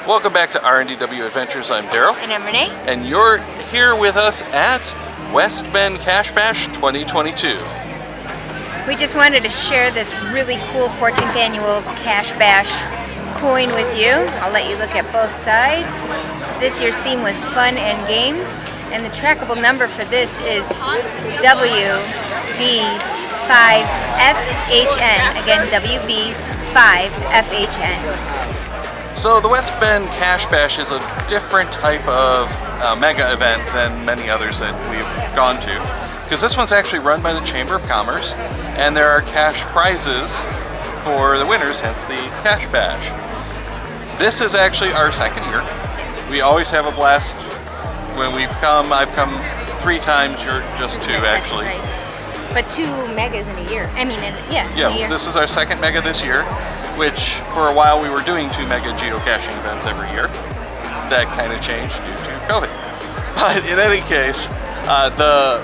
Welcome back to R&DW Adventures. I'm Darryl. And I'm Renee. And you're here with us at West Bend Cache Bash 2022. We just wanted to share this really cool 14th annual Cache Bash coin with you. I'll let you look at both sides. This year's theme was fun and games, and the trackable number for this is WB5FHN. Again, WB5FHN. So the West Bend Cache Bash is a different type of mega event than many others that we've gone to, because this one's actually run by the Chamber of Commerce, and there are cash prizes for the winners, hence the Cache Bash. This is actually our second year. We always have a blast when we've come. I've come 3 times, you're just 2 actually. Right. But 2 megas in a year. In a year. This is our second mega this year, which for a while we were doing 2 mega geocaching events every year. That kind of changed due to COVID. But in any case, the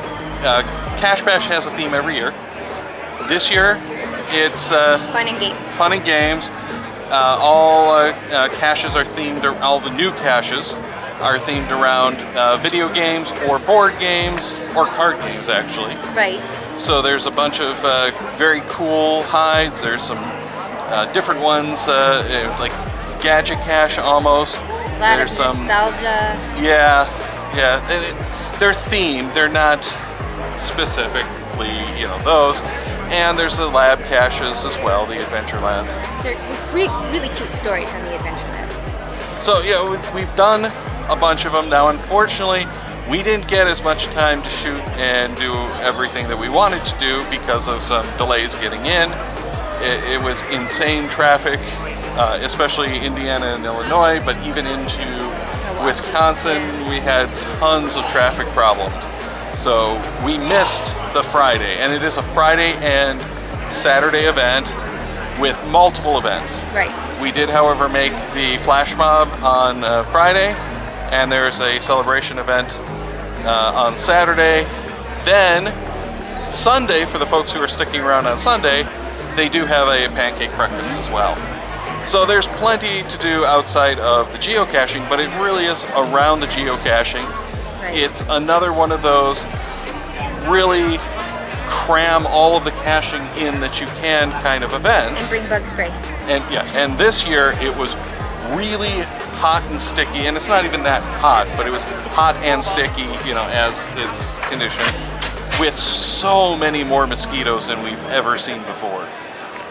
Cache Bash has a theme every year. This year, it's fun and games. Fun and games. All caches are themed. All the new caches are themed around video games or board games or card games, actually. Right. So there's a bunch of very cool hides. There's some different ones, like gadget cache almost. There's some nostalgia. Yeah. They're themed. They're not specifically, those. And there's the lab caches as well, the adventure lab. They're really cute stories on the adventure lab. So we've done a bunch of them now. Unfortunately, we didn't get as much time to shoot and do everything that we wanted to do because of some delays getting in. It was insane traffic, especially Indiana and Illinois, but even into Wisconsin, we had tons of traffic problems. So we missed the Friday, and it is a Friday and Saturday event with multiple events. Right. We did, however, make the flash mob on Friday, and there's a celebration event on Saturday. Then Sunday, for the folks who are sticking around on Sunday, they do have a pancake breakfast as well. So there's plenty to do outside of the geocaching, but it really is around the geocaching. Right. It's another one of those really cram all of the caching in that you can kind of events. And bring bug spray. And this year it was really hot and sticky, and it's not even that hot, but it was hot and sticky, as its condition, with so many more mosquitoes than we've ever seen before.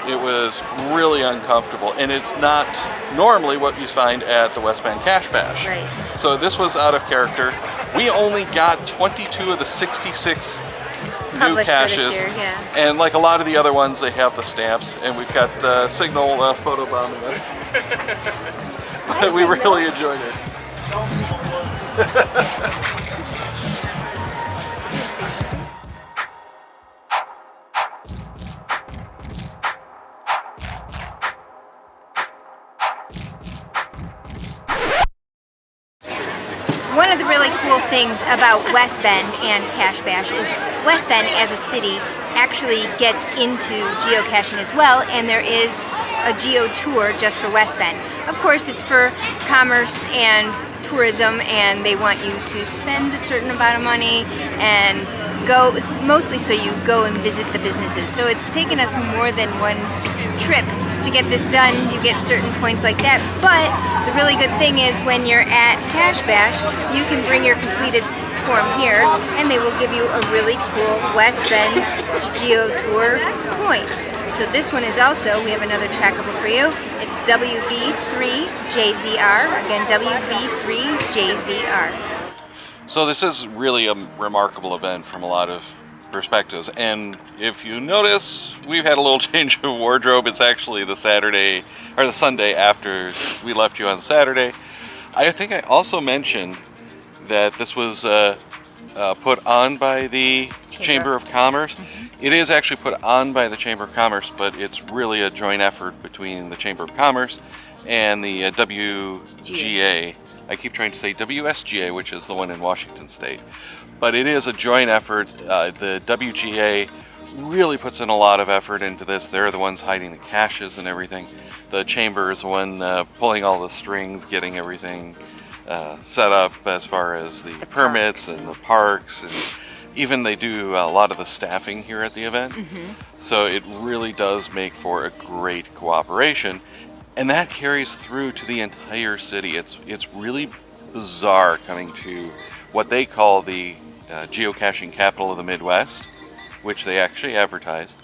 It was really uncomfortable, and it's not normally what you find at the West Bend Cache Bash. Right. So this was out of character. We only got 22 of the 66 new caches, for this year, yeah. And like a lot of the other ones, they have the stamps, and we've got Signal photobombing us. But we really enjoyed it. One of the really cool things about West Bend and Cache Bash is West Bend as a city actually gets into geocaching as well, and there is a geo tour just for West Bend. Of course, it's for commerce and tourism, and they want you to spend a certain amount of money and go, mostly so you go and visit the businesses. So it's taken us more than one trip to get this done. You get certain points like that, but the really good thing is when you're at Cache Bash, you can bring your completed form here, and they will give you a really cool West Bend Geo Tour coin. So this one is also, we have another trackable for you. It's WB3JZR. Again, WB3JZR. So this is really a remarkable event from a lot of perspectives, and if you notice, we've had a little change of wardrobe. It's actually the Saturday or the Sunday after we left you on Saturday. I think I also mentioned that this was put on by the Chamber of Commerce. It is actually put on by the Chamber of Commerce, but it's really a joint effort between the Chamber of Commerce and the WGA. I keep trying to say WSGA, which is the one in Washington State. But it is a joint effort. The WGA really puts in a lot of effort into this. They're the ones hiding the caches and everything. The chamber is the one pulling all the strings, getting everything set up as far as the permits and the parks, and even they do a lot of the staffing here at the event. So it really does make for a great cooperation, and that carries through to the entire city. It's really bizarre coming to what they call the geocaching capital of the Midwest, which they actually advertise,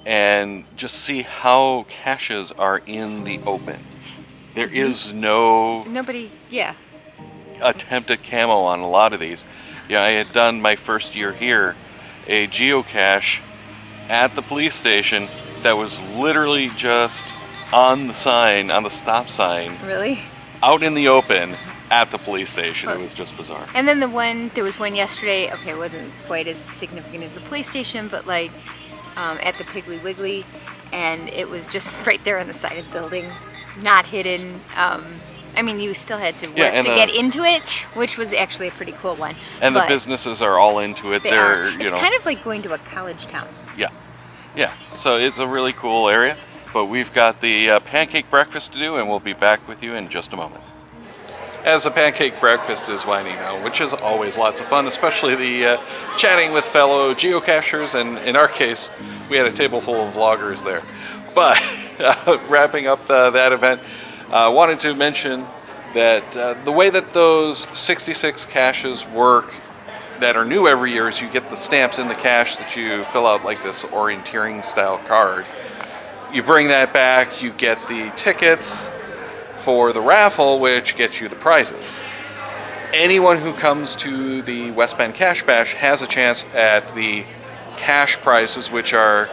and just see how caches are in the open. There is nobody attempt at camo on a lot of these. Yeah, I had done my first year here a geocache at the police station that was literally just on the sign, on the stop sign. Really? Out in the open at the police station. It was just bizarre. And then there was one yesterday, okay, it wasn't quite as significant as the police station, but like at the Piggly Wiggly, and it was just right there on the side of the building, not hidden. I mean, you still had to work to get into it, which was actually a pretty cool one. And the businesses are all into it. It's kind of like going to a college town. Yeah. So it's a really cool area. But we've got the pancake breakfast to do, and we'll be back with you in just a moment. As the pancake breakfast is winding down, which is always lots of fun, especially the chatting with fellow geocachers, and in our case, we had a table full of vloggers there. But wrapping up that event, wanted to mention that the way that those 66 caches work that are new every year is you get the stamps in the cache that you fill out like this orienteering style card. You bring that back, you get the tickets for the raffle, which gets you the prizes. Anyone who comes to the West Bend Cache Bash has a chance at the cash prizes, which are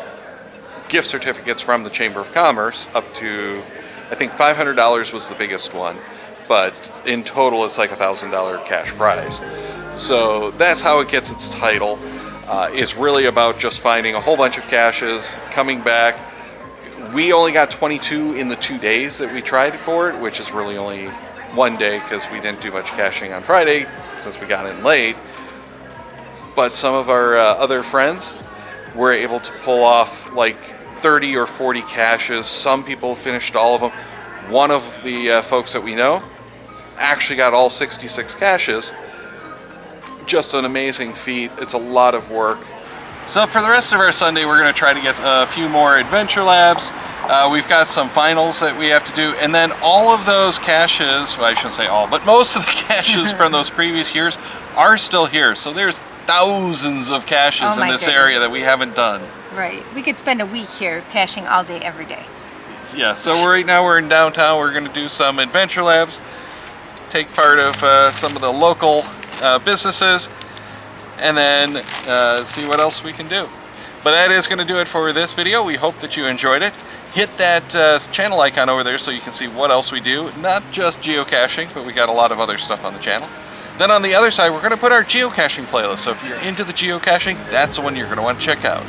gift certificates from the Chamber of Commerce, up to, I think $500 was the biggest one, but in total it's like $1,000 cash prize. So that's how it gets its title. It's really about just finding a whole bunch of caches, coming back. We only got 22 in the 2 days that we tried for it, which is really only one day because we didn't do much caching on Friday since we got in late. But some of our other friends were able to pull off like 30 or 40 caches. Some people finished all of them. One of the folks that we know actually got all 66 caches. Just an amazing feat. It's a lot of work. So for the rest of our Sunday, we're going to try to get a few more adventure labs. We've got some finals that we have to do, and then all of those caches, well, I shouldn't say all, but most of the caches from those previous years are still here. So there's thousands of caches in this area that we haven't done. Right. We could spend a week here caching all day, every day. Yeah, so right now we're in downtown. We're going to do some adventure labs, take part of some of the local businesses, and then see what else we can do. But that is going to do it for this video. We hope that you enjoyed it. Hit that channel icon over there so you can see what else we do. Not just geocaching, but we got a lot of other stuff on the channel. Then on the other side, we're going to put our geocaching playlist. So if you're into the geocaching, that's the one you're going to want to check out.